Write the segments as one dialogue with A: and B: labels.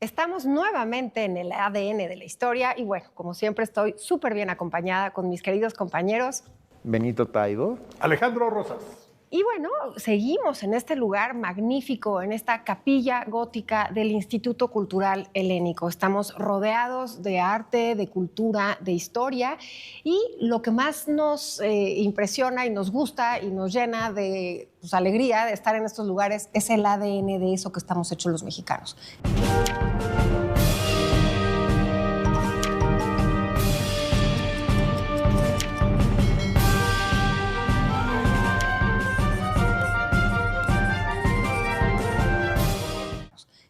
A: Estamos nuevamente en el ADN de la historia y bueno, como siempre estoy súper bien acompañada con mis queridos compañeros.
B: Benito Taibo.
C: Alejandro Rosas.
A: Y bueno, seguimos en este lugar magnífico, en esta capilla gótica del Instituto Cultural Helénico. Estamos rodeados de arte, de cultura, de historia y lo que más nos impresiona y nos gusta y nos llena de alegría de estar en estos lugares es el ADN de eso que estamos hechos los mexicanos.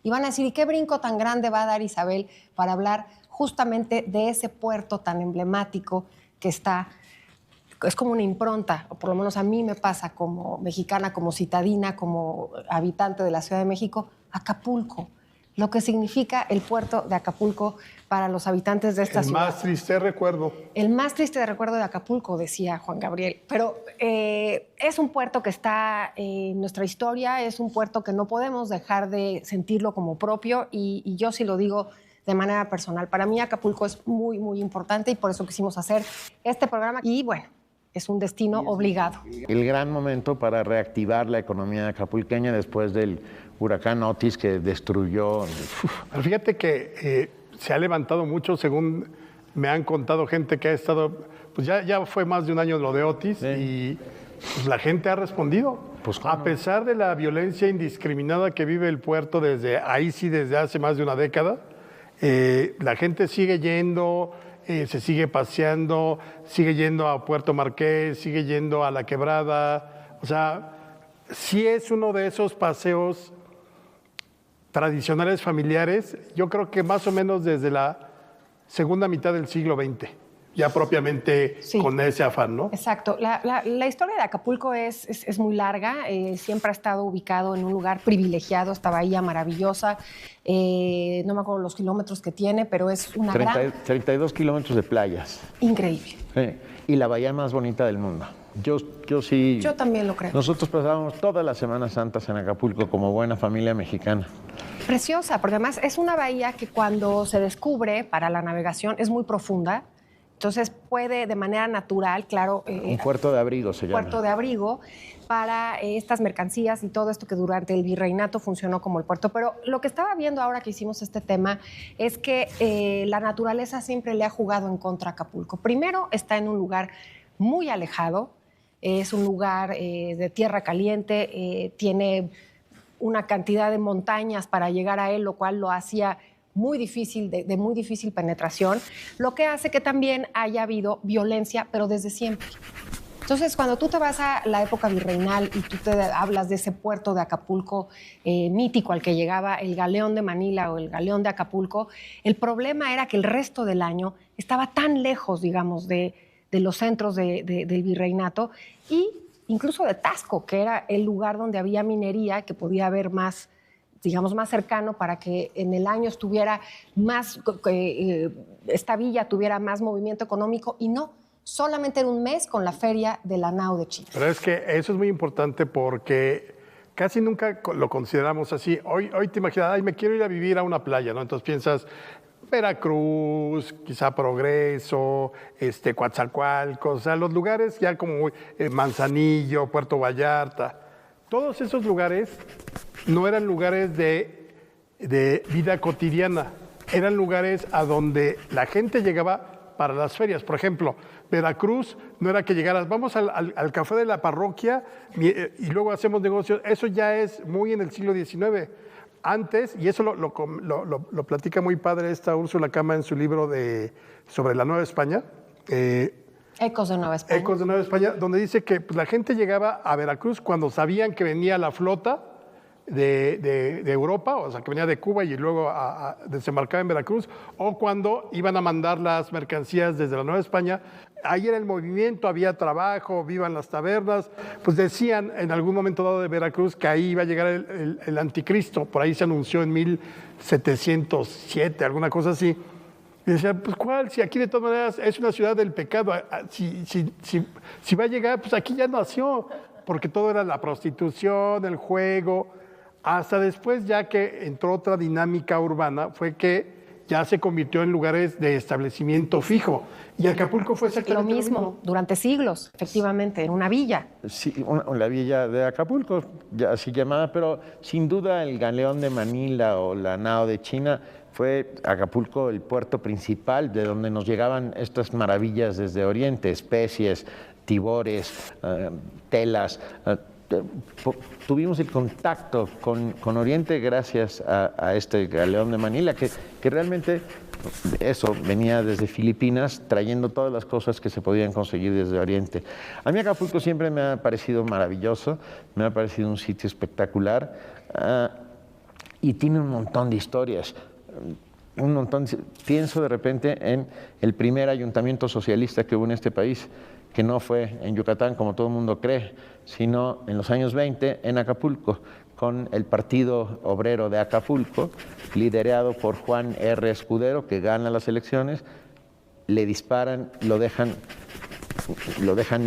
A: Y van a decir, ¿y qué brinco tan grande va a dar Isabel para hablar justamente de ese puerto tan emblemático que está, es como una impronta, o por lo menos a mí me pasa como mexicana, como citadina, como habitante de la Ciudad de México, Acapulco, lo que significa el puerto de Acapulco para los habitantes de esta ciudad.
C: El más triste recuerdo.
A: El más triste recuerdo de Acapulco, decía Juan Gabriel. Pero es un puerto que está en nuestra historia, es un puerto que no podemos dejar de sentirlo como propio y yo sí lo digo de manera personal. Para mí Acapulco es muy, muy importante y por eso quisimos hacer este programa. Y bueno, es un destino obligado.
B: El gran momento para reactivar la economía acapulqueña después del huracán Otis que destruyó.
C: Pero fíjate que se ha levantado mucho, según me han contado gente que ha estado, pues ya fue más de un año lo de Otis, sí. Y pues la gente ha respondido.
B: Pues,
C: a pesar de la violencia indiscriminada que vive el puerto desde hace más de una década, la gente sigue yendo, se sigue paseando, sigue yendo a Puerto Marqués, sigue yendo a La Quebrada. O sea, sí es uno de esos paseos tradicionales familiares, yo creo que más o menos desde la segunda mitad del siglo XX, ya propiamente sí, con ese afán, ¿no?
A: Exacto. La historia de Acapulco es muy larga, siempre ha estado ubicado en un lugar privilegiado, esta bahía maravillosa, no me acuerdo los kilómetros que tiene, pero es una
B: 32 kilómetros de playas.
A: Increíble.
B: Sí. Y la bahía más bonita del mundo. Yo sí.
A: Yo también lo creo.
B: Nosotros pasábamos todas las Semanas Santas en Acapulco como buena familia mexicana.
A: Preciosa, porque además es una bahía que cuando se descubre para la navegación es muy profunda, entonces puede de manera natural, claro...
B: un puerto de abrigo se llama.
A: Puerto de abrigo para estas mercancías y todo esto que durante el virreinato funcionó como el puerto. Pero lo que estaba viendo ahora que hicimos este tema es que la naturaleza siempre le ha jugado en contra a Acapulco. Primero, está en un lugar muy alejado, es un lugar de tierra caliente, tiene una cantidad de montañas para llegar a él, lo cual lo hacía muy difícil, de muy difícil penetración, lo que hace que también haya habido violencia, pero desde siempre. Entonces, cuando tú te vas a la época virreinal y tú te hablas de ese puerto de Acapulco mítico al que llegaba el galeón de Manila o el galeón de Acapulco, el problema era que el resto del año estaba tan lejos, digamos, de los centros del virreinato y incluso de Taxco, que era el lugar donde había minería, que podía haber más, digamos, más cercano para que en el año estuviera más, esta villa tuviera más movimiento económico y no, solamente en un mes con la feria de la Nao de Chile.
C: Pero es que eso es muy importante porque casi nunca lo consideramos así. Hoy te imaginas, ay, me quiero ir a vivir a una playa, ¿no? Entonces piensas Veracruz, quizá Progreso, Coatzacoalcos, o sea, los lugares ya como Manzanillo, Puerto Vallarta. Todos esos lugares no eran lugares de vida cotidiana, eran lugares a donde la gente llegaba para las ferias. Por ejemplo, Veracruz no era que llegaras, vamos al café de la parroquia y luego hacemos negocios. Eso ya es muy en el siglo XIX. Antes, y eso lo platica muy padre esta Úrsula Cama en su libro sobre la Nueva España.
A: Ecos de Nueva España.
C: Ecos de Nueva España, donde dice que pues, la gente llegaba a Veracruz cuando sabían que venía la flota de Europa, o sea, que venía de Cuba y luego desembarcaba en Veracruz, o cuando iban a mandar las mercancías desde la Nueva España. Ahí era el movimiento, había trabajo, vivan las tabernas. Pues decían en algún momento dado de Veracruz que ahí iba a llegar el anticristo. Por ahí se anunció en 1707, alguna cosa así. Y decían, pues ¿cuál? Si aquí de todas maneras es una ciudad del pecado. Si va a llegar, pues aquí ya nació. Porque todo era la prostitución, el juego. Hasta después, ya que entró otra dinámica urbana, fue que ya se convirtió en lugares de establecimiento fijo. Y Acapulco fue exactamente
A: Lo mismo, durante siglos, efectivamente, en una villa.
B: Sí, la villa de Acapulco, ya así llamada, pero sin duda el galeón de Manila o la nao de China fue Acapulco el puerto principal de donde nos llegaban estas maravillas desde Oriente, especies, tibores, telas. Tuvimos el contacto con Oriente gracias a este galeón de Manila, que realmente eso venía desde Filipinas trayendo todas las cosas que se podían conseguir desde Oriente. A mí Acapulco siempre me ha parecido maravilloso, me ha parecido un sitio espectacular y tiene un montón de historias. Un montón. Pienso de repente en el primer ayuntamiento socialista que hubo en este país, que no fue en Yucatán, como todo el mundo cree, sino en los años 20 en Acapulco, con el Partido Obrero de Acapulco, liderado por Juan R. Escudero, que gana las elecciones, le disparan, lo dejan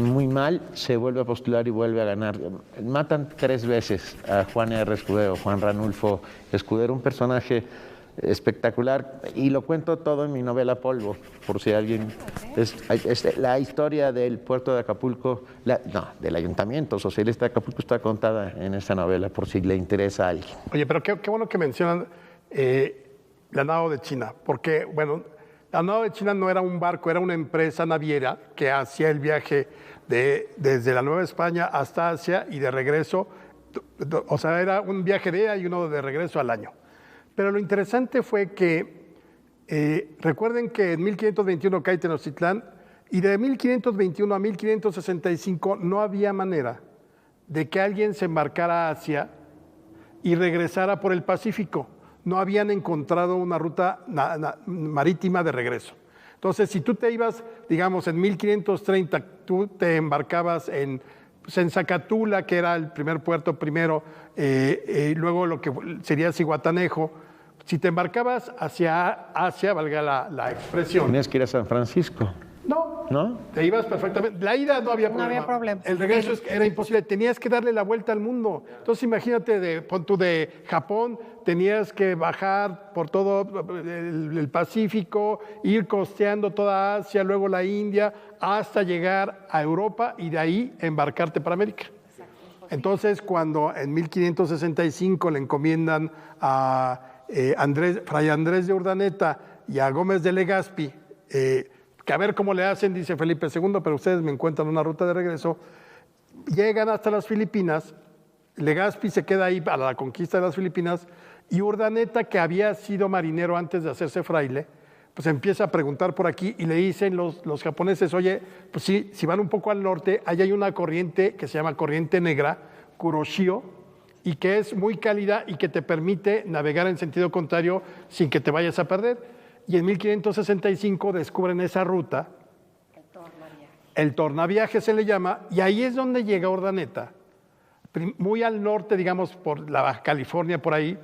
B: muy mal, se vuelve a postular y vuelve a ganar. Matan 3 veces a Juan R. Escudero, Juan Ranulfo Escudero, un personaje espectacular, y lo cuento todo en mi novela Polvo, por si alguien... Es la historia del puerto de Acapulco, del Ayuntamiento Socialista de Acapulco está contada en esta novela, por si le interesa a alguien.
C: Oye, pero qué bueno que mencionan la nao de China, porque, bueno, la nao de China no era un barco, era una empresa naviera que hacía el viaje desde la Nueva España hasta Asia y de regreso, o sea, era un viaje de ida y uno de regreso al año. Pero lo interesante fue que, recuerden que en 1521 cae Tenochtitlán y de 1521 a 1565 no había manera de que alguien se embarcara a Asia y regresara por el Pacífico. No habían encontrado una ruta marítima de regreso. Entonces, si tú te ibas, digamos, en 1530, tú te embarcabas en Zacatula, que era el primer puerto primero, luego lo que sería Zihuatanejo. Si te embarcabas hacia Asia, valga la expresión.
B: Tenías que ir a San Francisco.
C: No, te ibas perfectamente. La ida no había problema.
A: No había problema.
C: El regreso era imposible. Tenías que darle la vuelta al mundo. Entonces, imagínate, de Japón, tenías que bajar por todo el Pacífico, ir costeando toda Asia, luego la India, hasta llegar a Europa y de ahí embarcarte para América. Entonces, cuando en 1565 le encomiendan a Fray Andrés de Urdaneta y a Gómez de Legazpi, que a ver cómo le hacen, dice Felipe II, pero ustedes me encuentran una ruta de regreso, llegan hasta las Filipinas, Legazpi se queda ahí para la conquista de las Filipinas, y Urdaneta, que había sido marinero antes de hacerse fraile, pues empieza a preguntar por aquí y le dicen los japoneses, oye, pues sí, si van un poco al norte, ahí hay una corriente que se llama corriente negra, Kuroshio, y que es muy cálida y que te permite navegar en sentido contrario sin que te vayas a perder. Y en 1565 descubren esa ruta, el tornaviaje se le llama, y ahí es donde llega Urdaneta, muy al norte, digamos, por la Baja California, por ahí,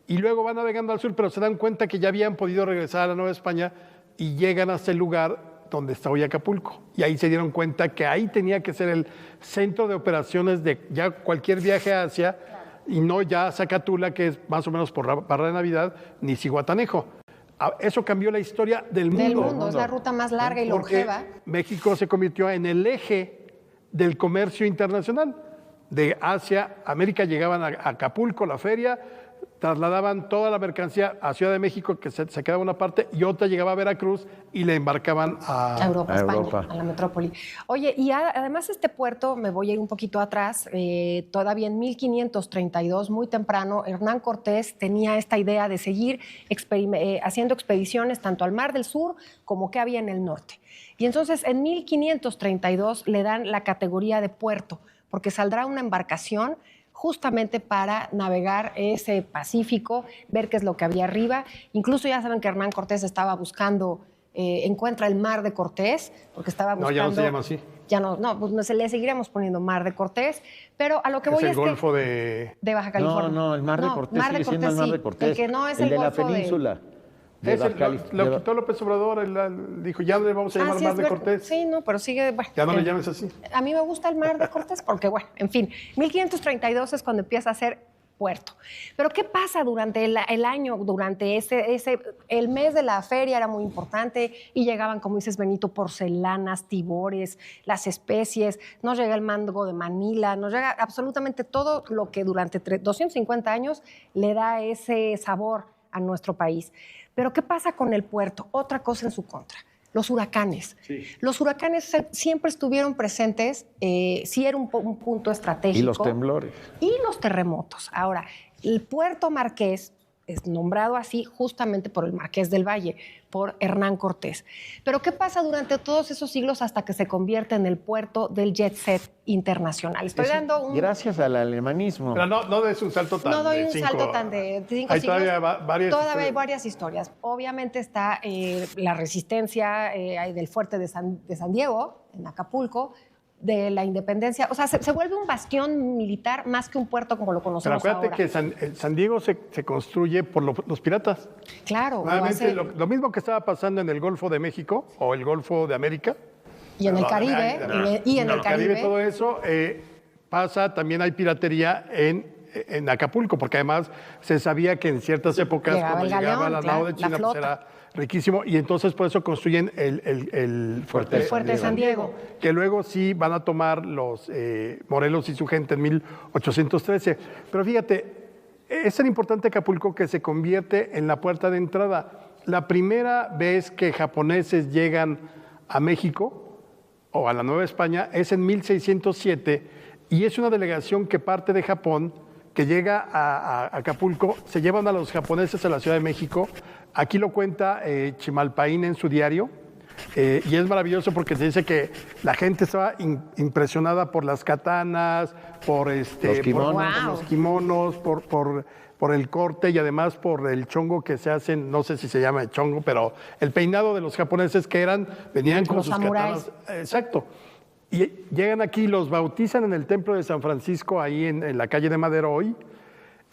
C: y luego van navegando al sur, pero se dan cuenta que ya habían podido regresar a la Nueva España y llegan hasta el lugar donde está hoy Acapulco. Y ahí se dieron cuenta que ahí tenía que ser el centro de operaciones de ya cualquier viaje a Asia, y no ya Zacatula, que es más o menos por la barra de Navidad, ni Zihuatanejo. Eso cambió la historia del mundo.
A: Del mundo, es la ruta más larga y longeva.
C: Porque México se convirtió en el eje del comercio internacional. De Asia, América, llegaban a Acapulco, la feria, trasladaban toda la mercancía a Ciudad de México, que se quedaba una parte, y otra llegaba a Veracruz y le embarcaban a
A: Europa, España, a la metrópoli. Oye, y además este puerto, me voy a ir un poquito atrás, todavía en 1532, muy temprano, Hernán Cortés tenía esta idea de seguir haciendo expediciones tanto al Mar del Sur como que había en el norte. Y entonces en 1532 le dan la categoría de puerto, porque saldrá una embarcación justamente para navegar ese Pacífico, ver qué es lo que había arriba. Incluso ya saben que Hernán Cortés estaba buscando, encuentra el Mar de Cortés, porque estaba buscando...
C: No, ya no se llama así.
A: Ya no, pues le seguiremos poniendo Mar de Cortés, pero a lo que voy
C: es
A: es
C: el Golfo
A: de Baja California.
B: No, el Mar de Cortés sigue siendo el Mar de Cortés.
A: El que no es
B: el de la
A: Golfo
B: península.
C: Lo quitó López Obrador, él dijo, ya no le vamos a llamar Mar de Cortés.
A: Sí, no, pero sigue... Bueno,
C: ya no le llames así.
A: A mí me gusta el Mar de Cortés porque, bueno, en fin, 1532 es cuando empieza a ser puerto. Pero ¿qué pasa durante el año? Durante el mes de la feria era muy importante y llegaban, como dices, Benito, porcelanas, tibores, las especies, nos llega el mango de Manila, nos llega absolutamente todo lo que durante 250 años le da ese sabor a nuestro país. Pero ¿qué pasa con el puerto? Otra cosa en su contra. Los huracanes. Sí. Los huracanes siempre estuvieron presentes, sí era un punto estratégico.
B: Y los temblores.
A: Y los terremotos. Ahora, el Puerto Marqués es nombrado así justamente por el Marqués del Valle, por Hernán Cortés. Pero ¿qué pasa durante todos esos siglos hasta que se convierte en el puerto del jet set internacional? Estoy dando un...
B: Gracias al alemanismo.
C: Pero no des un salto tan
A: No doy
C: de
A: un
C: cinco,
A: salto tan de 5
C: hay
A: siglos.
C: Todavía
A: Hay varias historias. Obviamente está la resistencia del fuerte de San Diego, en Acapulco, de la independencia. O sea, se vuelve un bastión militar más que un puerto como lo conocemos ahora.
C: Pero acuérdate que San Diego se construye por los piratas.
A: Claro.
C: Lo mismo que estaba pasando en el Golfo de México o el Golfo de América.
A: Y en el Caribe. Y en el Caribe.
C: Todo eso pasa, también hay piratería en Acapulco, porque además se sabía que en ciertas épocas cuando llegaba la nao de China pues era riquísimo, y entonces por eso construyen el fuerte
A: de San Diego.
C: Que luego sí van a tomar los Morelos y su gente en 1813. Pero fíjate, es tan importante Acapulco que se convierte en la puerta de entrada. La primera vez que japoneses llegan a México o a la Nueva España es en 1607, y es una delegación que parte de Japón, que llega a Acapulco, se llevan a los japoneses a la Ciudad de México. Aquí lo cuenta Chimalpaín en su diario, y es maravilloso porque se dice que la gente estaba impresionada por las katanas, por los kimonos, por el corte y además por el chongo que se hacen, no sé si se llama chongo, pero el peinado de los japoneses que venían con sus katanas. Exacto. Y llegan aquí, los bautizan en el templo de San Francisco, ahí en la calle de Madero hoy,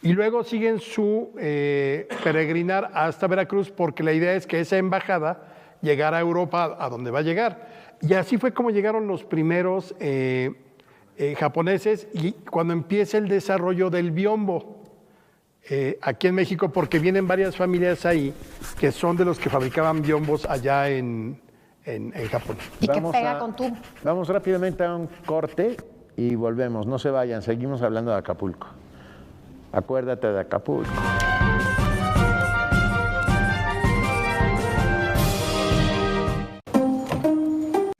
C: y luego siguen su peregrinar hasta Veracruz, porque la idea es que esa embajada llegara a Europa, a donde va a llegar. Y así fue como llegaron los primeros japoneses, y cuando empieza el desarrollo del biombo aquí en México, porque vienen varias familias ahí que son de los que fabricaban biombos allá en Japón.
A: ¿Y qué pega con tú?
B: Vamos rápidamente a un corte y volvemos. No se vayan, seguimos hablando de Acapulco. Acuérdate de Acapulco.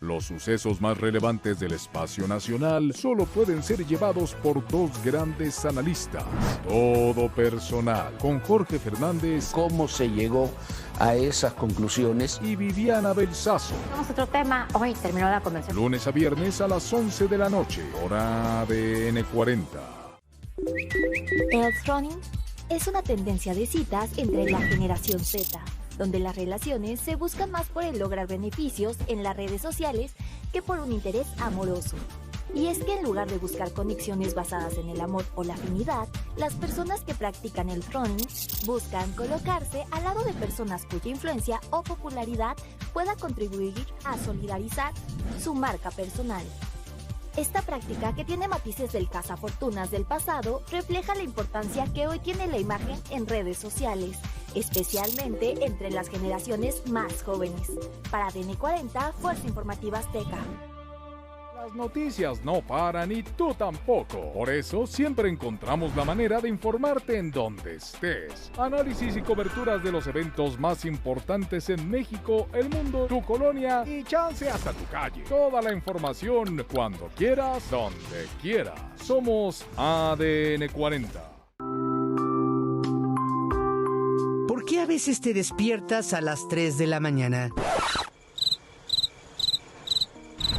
D: Los sucesos más relevantes del espacio nacional solo pueden ser llevados por dos grandes analistas. Todo personal, con Jorge Fernández.
E: ¿Cómo se llegó a esas conclusiones?
D: Y Viviana Belsazo.
F: Vamos a otro tema. Hoy terminó la convención.
D: Lunes a viernes a las 11 de la noche, hora ADN 40.
F: El throning es una tendencia de citas entre la generación Z, donde las relaciones se buscan más por el lograr beneficios en las redes sociales que por un interés amoroso. Y es que en lugar de buscar conexiones basadas en el amor o la afinidad, las personas que practican el throning buscan colocarse al lado de personas cuya influencia o popularidad pueda contribuir a solidarizar su marca personal. Esta práctica, que tiene matices del cazafortunas del pasado, refleja la importancia que hoy tiene la imagen en redes sociales, especialmente entre las generaciones más jóvenes. Para ADN 40, Fuerza Informativa Azteca.
D: Las noticias no paran y tú tampoco. Por eso siempre encontramos la manera de informarte en donde estés. Análisis y coberturas de los eventos más importantes en México, el mundo, tu colonia y chance hasta tu calle. Toda la información cuando quieras, donde quieras. Somos ADN 40.
G: ¿Por qué a veces te despiertas a las 3 de la mañana?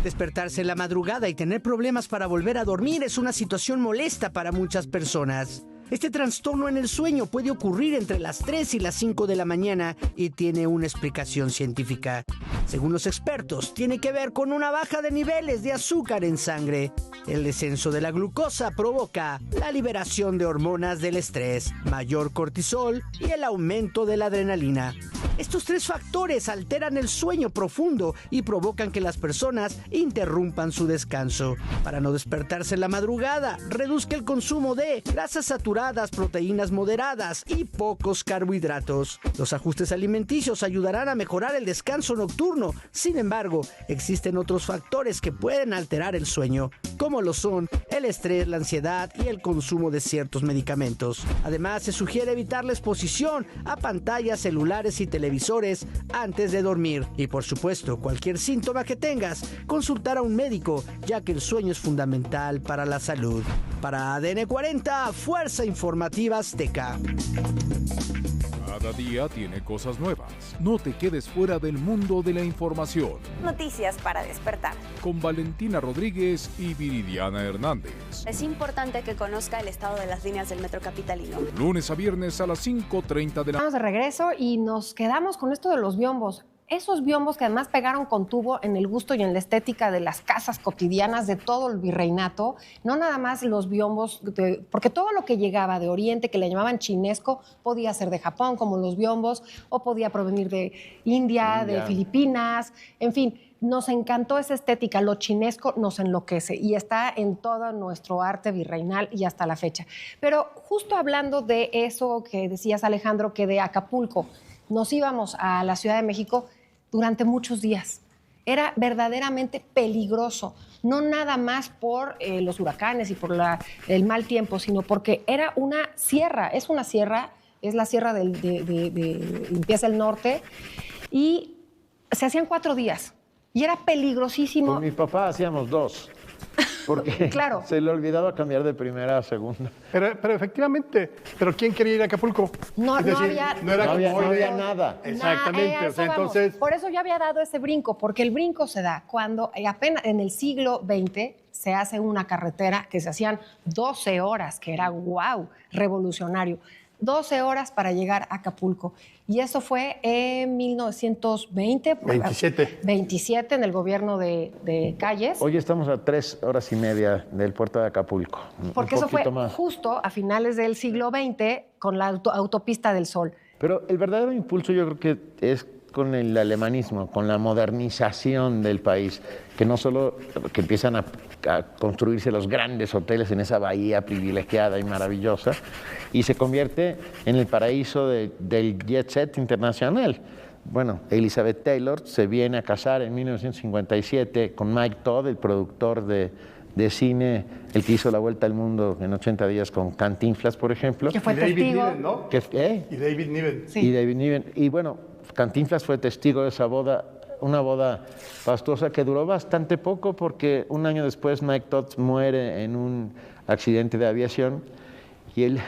G: Despertarse en la madrugada y tener problemas para volver a dormir es una situación molesta para muchas personas. Este trastorno en el sueño puede ocurrir entre las 3 y las 5 de la mañana y tiene una explicación científica. Según los expertos, tiene que ver con una baja de niveles de azúcar en sangre. El descenso de la glucosa provoca la liberación de hormonas del estrés, mayor cortisol y el aumento de la adrenalina. Estos 3 factores alteran el sueño profundo y provocan que las personas interrumpan su descanso. Para no despertarse en la madrugada, reduzca el consumo de grasas saturadas, proteínas moderadas y pocos carbohidratos. Los ajustes alimenticios ayudarán a mejorar el descanso nocturno. Sin embargo, existen otros factores que pueden alterar el sueño, como lo son el estrés, la ansiedad y el consumo de ciertos medicamentos. Además, se sugiere evitar la exposición a pantallas, celulares y televisores antes de dormir. Y por supuesto, cualquier síntoma que tengas, consultar a un médico, ya que el sueño es fundamental para la salud. Para ADN 40, Fuerza Informativa Azteca.
D: Cada día tiene cosas nuevas. No te quedes fuera del mundo de la información.
H: Noticias para despertar.
D: Con Valentina Rodríguez y Viridiana Hernández.
H: Es importante que conozca el estado de las líneas del metro capitalino.
D: Lunes a viernes a las 5:30 de la...
A: Estamos de regreso y nos quedamos con esto de los biombos. Esos biombos que además pegaron con tubo en el gusto y en la estética de las casas cotidianas de todo el virreinato, no nada más los biombos, porque todo lo que llegaba de Oriente, que le llamaban chinesco, podía ser de Japón, como los biombos, o podía provenir de India, de Filipinas, en fin. Nos encantó esa estética, lo chinesco nos enloquece y está en todo nuestro arte virreinal y hasta la fecha. Pero justo hablando de eso que decías, Alejandro, que de Acapulco nos íbamos a la Ciudad de México durante muchos días. Era verdaderamente peligroso, no nada más por los huracanes y por el mal tiempo, sino porque era una sierra, es una sierra, es la sierra empieza el norte, y se hacían 4 días. Y era peligrosísimo.
B: Con mi papá hacíamos 2, porque
A: claro,
B: se le olvidaba cambiar de primera a segunda.
C: Pero efectivamente, ¿pero quién quería ir a Acapulco?
A: No había
B: nada.
C: Exactamente, o sea, entonces...
A: Por eso yo había dado ese brinco, porque el brinco se da cuando apenas en el siglo XX se hace una carretera que se hacían 12 horas, que era guau, revolucionario. 12 horas para llegar a Acapulco. Y eso fue en 1920. 27 en el gobierno de Calles.
B: Hoy estamos a 3 horas y media del puerto de Acapulco.
A: Porque eso fue justo a finales del siglo XX con la autopista del Sol.
B: Pero el verdadero impulso yo creo que es con el alemanismo, con la modernización del país, que no solo que empiezan a construirse los grandes hoteles en esa bahía privilegiada y maravillosa, y se convierte en el paraíso del jet set internacional. Bueno, Elizabeth Taylor se viene a casar en 1957 con Mike Todd, el productor de cine, el que hizo la vuelta al mundo en 80 días con Cantinflas, por ejemplo.
A: Que fue
C: David
A: testigo.
C: Niven, ¿no? Y David Niven.
A: Sí.
B: Y David Niven. Y bueno, Cantinflas fue testigo de esa boda, una boda fastuosa que duró bastante poco porque un año después Mike Todd muere en un accidente de aviación y él,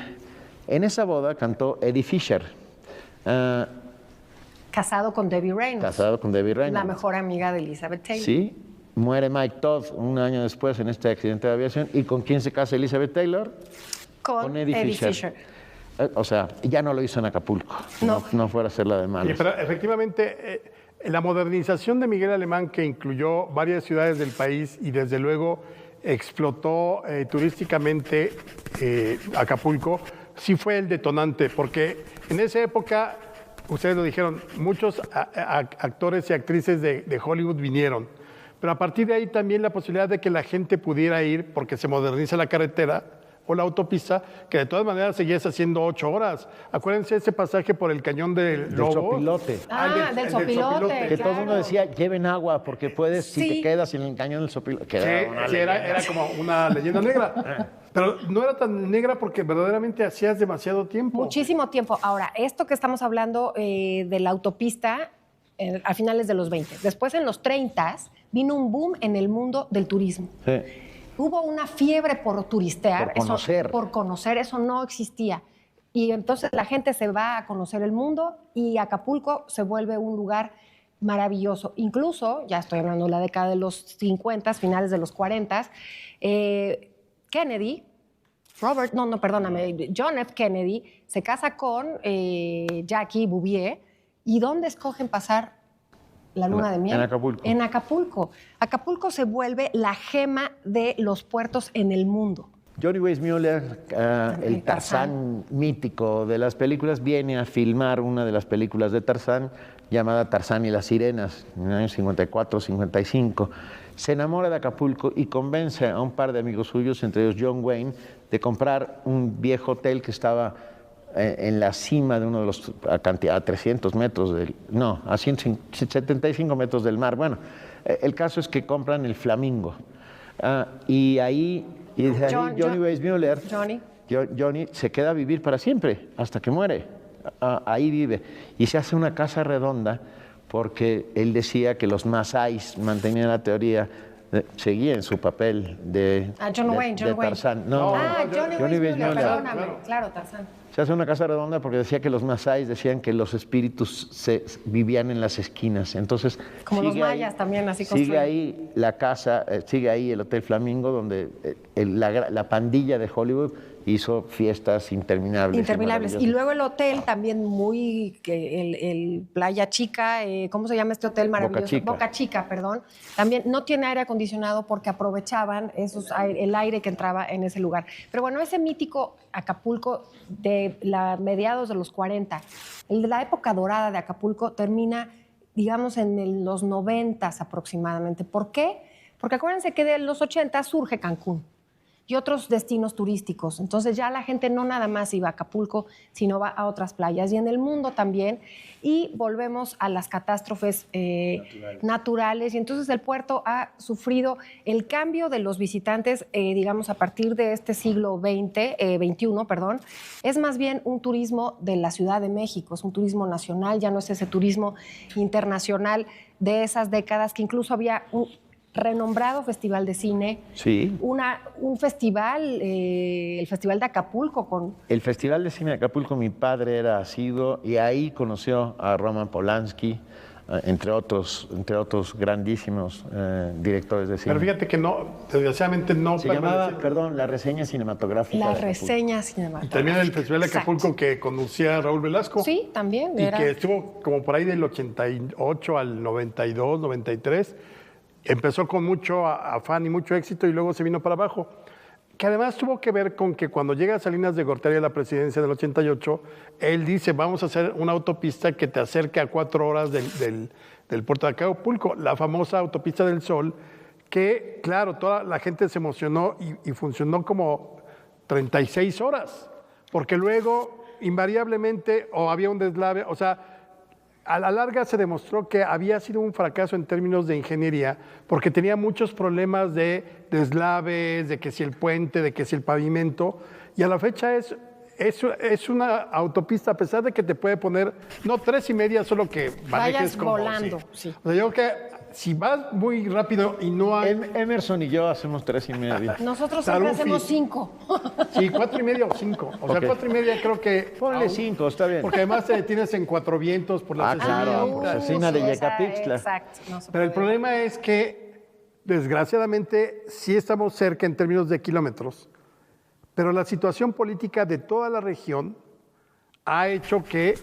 B: en esa boda cantó Eddie Fisher.
A: Casado con Debbie Reynolds.
B: Casado con Debbie Reynolds.
A: La mejor amiga de Elizabeth Taylor.
B: Sí, muere Mike Todd un año después en este accidente de aviación. ¿Y con quién se casa Elizabeth Taylor?
A: Con Eddie Fisher.
B: O sea, ya no lo hizo en Acapulco. No fuera a ser la de malos.
C: Sí, pero efectivamente, la modernización de Miguel Alemán, que incluyó varias ciudades del país y desde luego explotó turísticamente Acapulco, sí fue el detonante, porque en esa época, ustedes lo dijeron, muchos actores y actrices de Hollywood vinieron. Pero a partir de ahí también la posibilidad de que la gente pudiera ir, porque se moderniza la carretera o la autopista, que de todas maneras seguías haciendo 8 horas. Acuérdense ese pasaje por el cañón del Lobo.
B: Sopilote.
A: Del Sopilote.
B: Que todo el mundo decía, lleven agua, porque puedes, si te quedas en el cañón del Sopilote.
C: Sí, era como una leyenda negra. Pero no era tan negra porque verdaderamente hacías demasiado tiempo.
A: Muchísimo tiempo. Ahora, esto que estamos hablando de la autopista a finales de los 20. Después, en los 30, vino un boom en el mundo del turismo.
B: Sí.
A: Hubo una fiebre por turistear.
B: Por conocer.
A: Eso no existía. Y entonces la gente se va a conocer el mundo y Acapulco se vuelve un lugar maravilloso. Incluso, ya estoy hablando de la década de los 50, finales de los 40, John F. Kennedy se casa con Jackie Bouvier. ¿Y dónde escogen pasar la luna de miel?
B: En Acapulco.
A: En Acapulco. Acapulco se vuelve la gema de los puertos en el mundo.
B: Johnny Weissmuller, el Tarzán mítico de las películas, viene a filmar una de las películas de Tarzán llamada Tarzán y las sirenas, en el año 54, 55. Se enamora de Acapulco y convence a un par de amigos suyos, entre ellos John Wayne, de comprar un viejo hotel que estaba en la cima de uno de los, a 300 metros, a 175 metros del mar. Bueno, el caso es que compran el Flamingo. Y ahí Johnny Weissmuller, Johnny se queda a vivir para siempre, hasta que muere. Ahí vive. Y se hace una casa redonda porque él decía que los masáis mantenían la teoría, seguía en su papel de Tarzán.
A: Johnny Weissmuller, perdóname, claro, Tarzán.
B: Se hace una casa redonda porque decía que los masáis decían que los espíritus vivían en las esquinas. Entonces,
A: como los mayas también, así construyen.
B: Sigue ahí la casa, sigue ahí el Hotel Flamingo, donde la pandilla de Hollywood hizo fiestas interminables.
A: Y luego el hotel también el Playa Chica, ¿cómo se llama este hotel maravilloso? Boca Chica, perdón. También no tiene aire acondicionado porque aprovechaban el aire que entraba en ese lugar. Pero bueno, ese mítico Acapulco de mediados de los 40, el de la época dorada de Acapulco termina, digamos, en los 90 aproximadamente. ¿Por qué? Porque acuérdense que de los 80 surge Cancún y otros destinos turísticos. Entonces ya la gente no nada más iba a Acapulco, sino va a otras playas y en el mundo también. Y volvemos a las catástrofes naturales. Y entonces el puerto ha sufrido el cambio de los visitantes, digamos, a partir de este siglo XXI, es más bien un turismo de la Ciudad de México, es un turismo nacional, ya no es ese turismo internacional de esas décadas que incluso había un renombrado festival de cine,
B: sí.
A: Un festival, el Festival de Acapulco.
B: El Festival de Cine de Acapulco, mi padre era asiduo y ahí conoció a Roman Polanski, entre otros grandísimos directores de cine.
C: Pero fíjate que desgraciadamente no.
B: Se llamaba, La Reseña Cinematográfica.
A: La Reseña Cinematográfica.
C: Y también el Festival de Acapulco que conducía Raúl Velasco.
A: Sí, también.
C: Y que estuvo como por ahí del 88 al 92, 93. Empezó con mucho afán y mucho éxito y luego se vino para abajo. Que además tuvo que ver con que cuando llega Salinas de Gortari a la presidencia del 88, él dice, vamos a hacer una autopista que te acerque a 4 horas del puerto de Acapulco, la famosa autopista del Sol, que, claro, toda la gente se emocionó y funcionó como 36 horas, porque luego, invariablemente, o había un deslave, o sea, a la larga se demostró que había sido un fracaso en términos de ingeniería porque tenía muchos problemas de deslaves, de que si el puente, de que si el pavimento, y a la fecha es una autopista, a pesar de que te puede poner, no 3.5, solo que
A: vayas como, volando. Sí.
C: O sea, yo creo que si vas muy rápido y no hay...
B: Emerson y yo hacemos 3.5.
A: Nosotros siempre hacemos 5.
C: Sí, 4.5 o 5. O sea, 4.5 creo que...
B: Ponle 5, está bien.
C: Porque además te detienes en Cuatro Vientos por la
B: asesina de Yecapixtla.
A: Exacto.
C: Pero el problema es que, desgraciadamente, sí estamos cerca en términos de kilómetros, pero la situación política de toda la región ha hecho que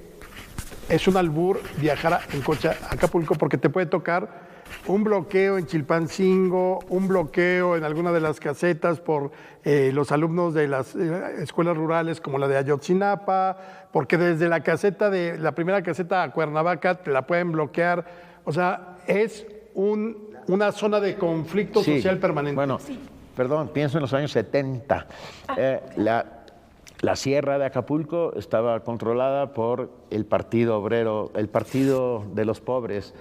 C: es un albur viajar en coche a Acapulco porque te puede tocar un bloqueo en Chilpancingo, un bloqueo en alguna de las casetas por los alumnos de las escuelas rurales como la de Ayotzinapa, porque desde la primera caseta a Cuernavaca te la pueden bloquear. O sea, es una zona de conflicto social permanente.
B: Bueno, perdón, pienso en los años 70. La sierra de Acapulco estaba controlada por el Partido Obrero, el Partido de los Pobres,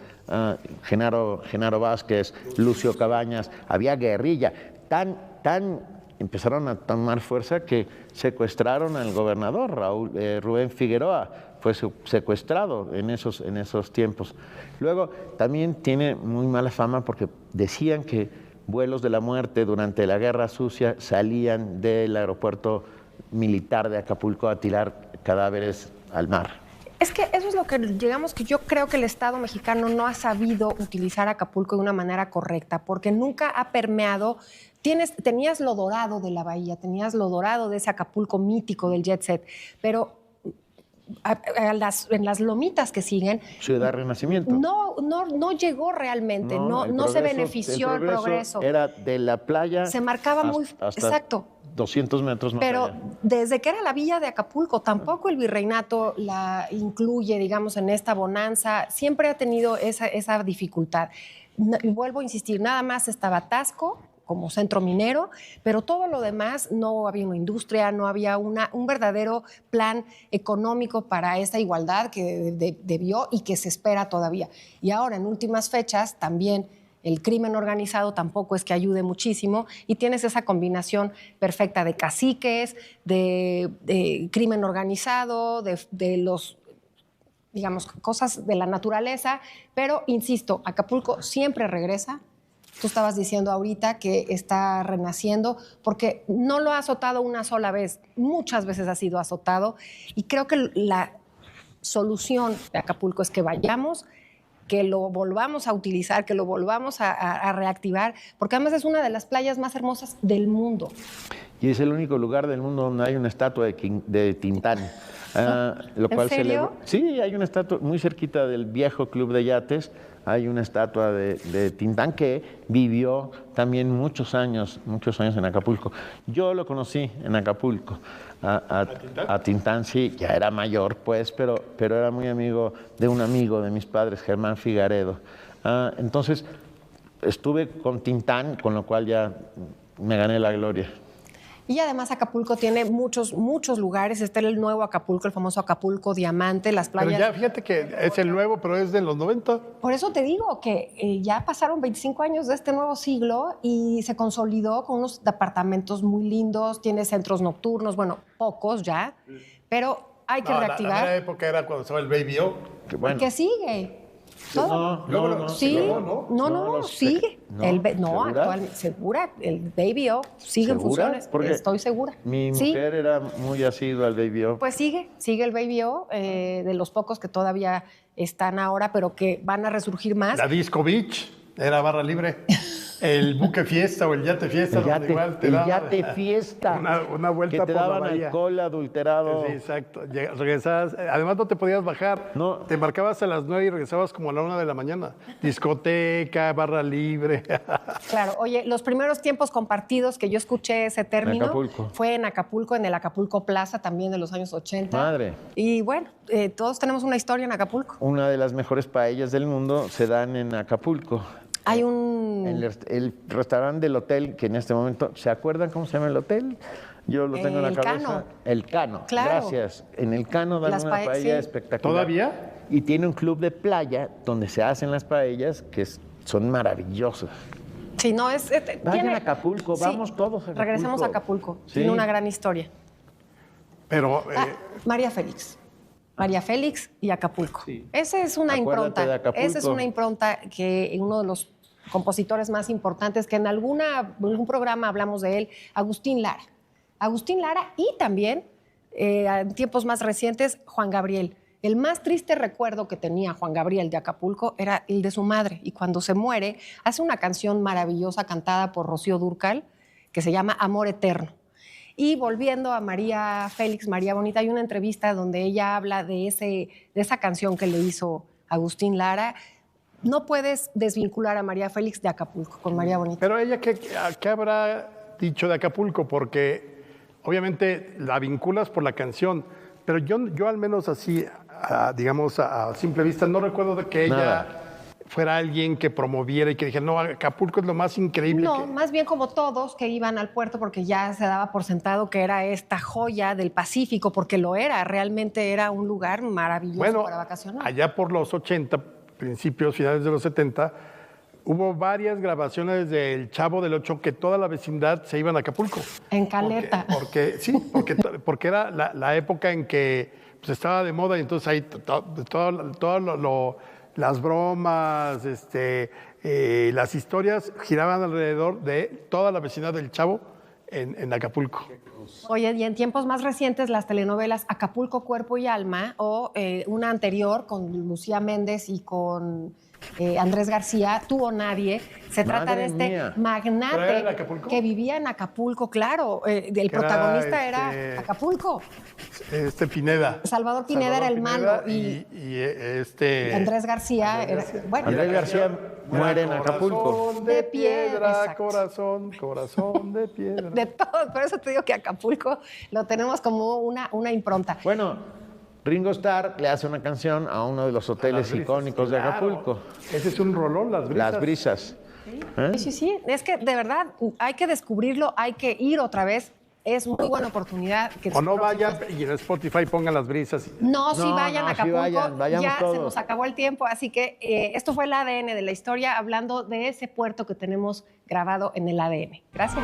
B: Genaro Vázquez, Lucio Cabañas. Había guerrilla. Empezaron a tomar fuerza que secuestraron al gobernador, Rubén Figueroa. Fue secuestrado en esos tiempos. Luego, también tiene muy mala fama porque decían que vuelos de la muerte durante la Guerra Sucia salían del aeropuerto militar de Acapulco a tirar cadáveres al mar.
A: Es que eso es lo que llegamos, que yo creo que el Estado mexicano no ha sabido utilizar Acapulco de una manera correcta, porque nunca ha permeado. Tenías lo dorado de la bahía, tenías lo dorado de ese Acapulco mítico del jet set, pero en las lomitas que siguen...
B: Ciudad Renacimiento.
A: No llegó realmente, no se benefició el progreso.
B: Era de la playa...
A: Se marcaba exacto.
B: 200 metros más
A: Pero
B: allá.
A: desde que era la villa de Acapulco, tampoco el virreinato la incluye, digamos, en esta bonanza. Siempre ha tenido esa dificultad. Y vuelvo a insistir, nada más estaba Taxco como centro minero, pero todo lo demás no había una industria, no había un verdadero plan económico para esta igualdad que debió y que se espera todavía. Y ahora, en últimas fechas, también el crimen organizado tampoco es que ayude muchísimo y tienes esa combinación perfecta de caciques, de crimen organizado, de los, digamos, cosas de la naturaleza, pero insisto, Acapulco siempre regresa. Tú estabas diciendo ahorita que está renaciendo porque no lo ha azotado una sola vez, muchas veces ha sido azotado y creo que la solución de Acapulco es que vayamos, que lo volvamos a utilizar, que lo volvamos a reactivar, porque además es una de las playas más hermosas del mundo.
B: Y es el único lugar del mundo donde hay una estatua de Tintán. Lo
A: ¿En
B: cual
A: serio?
B: Sí, hay una estatua muy cerquita del viejo club de yates. Hay una estatua de Tintán que vivió también muchos años en Acapulco. Yo lo conocí en Acapulco. A Tintán, sí, ya era mayor, pues, pero era muy amigo de mis padres, Germán Figaredo. Entonces, estuve con Tintán, con lo cual ya me gané la gloria.
A: Y además Acapulco tiene muchos lugares. Está el nuevo Acapulco, el famoso Acapulco Diamante, las playas.
C: Pero ya fíjate que es el nuevo, pero es de los 90.
A: Por eso te digo que ya pasaron 25 años de este nuevo siglo y se consolidó con unos departamentos muy lindos, tiene centros nocturnos, bueno, pocos ya, pero hay que reactivar.
C: La primera época era cuando estaba el Baby O.
B: Bueno.
A: ¿Qué sigue? ¿Todo?
B: No.
A: Sí,
B: No,
A: sigue.
B: ¿Segura?
A: Actualmente, segura, el Baby O sigue en
B: ¿Segura?
A: funciones,
B: Porque
A: estoy segura.
B: Mi
A: Sí.
B: mujer era muy asidua al Baby O.
A: Pues sigue el Baby O, de los pocos que todavía están ahora, pero que van a resurgir más.
C: La Disco Beach era barra libre. El buque fiesta o el yate fiesta, donde igual te daba
B: yate fiesta.
C: una vuelta
B: que te
C: por la
B: daban
C: bahía.
B: alcohol adulterado.
C: Sí, exacto. Regresabas, además no te podías bajar.
B: No.
C: Te embarcabas a las 9 y regresabas como a la 1 de la mañana. Discoteca, barra libre.
A: Claro, oye, los primeros tiempos compartidos que yo escuché ese término
B: Acapulco.
A: fue en Acapulco, en el Acapulco Plaza también de los años 80.
B: Madre.
A: Y bueno, todos tenemos una historia en Acapulco.
B: Una de las mejores paellas del mundo se dan en Acapulco.
A: Hay un...
B: El restaurante del hotel, que en este momento, ¿se acuerdan cómo se llama el hotel? Yo lo tengo en la
A: El
B: cabeza.
A: Cano.
B: El Cano.
A: Claro.
B: Gracias. En el Cano dan
A: Las
B: una paella
A: sí.
B: espectacular.
C: ¿Todavía?
B: Y tiene un club de playa donde se hacen las paellas que son maravillosas.
A: Sí, no, es...
B: Vayan a Acapulco, vamos todos a Acapulco.
A: Regresemos a Acapulco.
B: Sí.
A: Tiene una gran historia.
C: Pero
A: María Félix. María Félix y Acapulco.
B: Sí.
A: Esa es una
B: Acuérdate
A: impronta.
B: de Acapulco.
A: Esa es una impronta que uno de los compositores más importantes, que en algún programa hablamos de él, Agustín Lara. Agustín Lara y también, en tiempos más recientes, Juan Gabriel. El más triste recuerdo que tenía Juan Gabriel de Acapulco era el de su madre. Y cuando se muere, hace una canción maravillosa cantada por Rocío Dúrcal que se llama Amor Eterno. Y volviendo a María Félix, María Bonita, hay una entrevista donde ella habla de esa canción que le hizo Agustín Lara. No puedes desvincular a María Félix de Acapulco con María Bonita.
C: Pero ella, ¿qué habrá dicho de Acapulco? Porque obviamente la vinculas por la canción, pero yo al menos así, digamos, a simple vista, no recuerdo de que ella
B: Nada.
C: fuera alguien que promoviera y que dijera, no, Acapulco es lo más increíble.
A: No, más bien como todos que iban al puerto porque ya se daba por sentado que era esta joya del Pacífico, porque lo era, realmente era un lugar maravilloso
C: Bueno,
A: para vacacionar.
C: allá por los 80, principios, finales de los 70, hubo varias grabaciones del Chavo del Ocho que toda la vecindad se iban a Acapulco.
A: En Caleta.
C: Porque era la época en que pues, estaba de moda y entonces ahí las bromas, las historias giraban alrededor de toda la vecindad del Chavo en Acapulco.
A: Oye, y en tiempos más recientes las telenovelas Acapulco, Cuerpo y Alma o una anterior con Lucía Méndez y con Andrés García, Tú o Nadie. Se trata de este
C: ¿Pero era en
A: magnate
C: Acapulco?
A: que vivía en Acapulco, claro. El protagonista era Acapulco.
C: Pineda.
A: Salvador Pineda era el malo.
C: Y
A: Andrés García era. Bueno,
B: Andrés García muere en Acapulco.
C: Corazón de piedra,
A: exacto.
C: corazón de piedra.
A: De todo, por eso te digo que Acapulco lo tenemos como una impronta.
B: Bueno, Ringo Starr le hace una canción a uno de los hoteles icónicos de Acapulco.
C: Ese es un rolón, Las Brisas.
B: Las Brisas.
A: Sí. Es que de verdad hay que descubrirlo, hay que ir otra vez. Es muy buena oportunidad.
C: O no vayan y en Spotify pongan Las Brisas.
A: No, sí vayan a Acapulco.
B: Vayamos
A: ya
B: todos.
A: se nos acabó el tiempo, así que esto fue el ADN de la historia, hablando de ese puerto que tenemos grabado en el ADN. Gracias.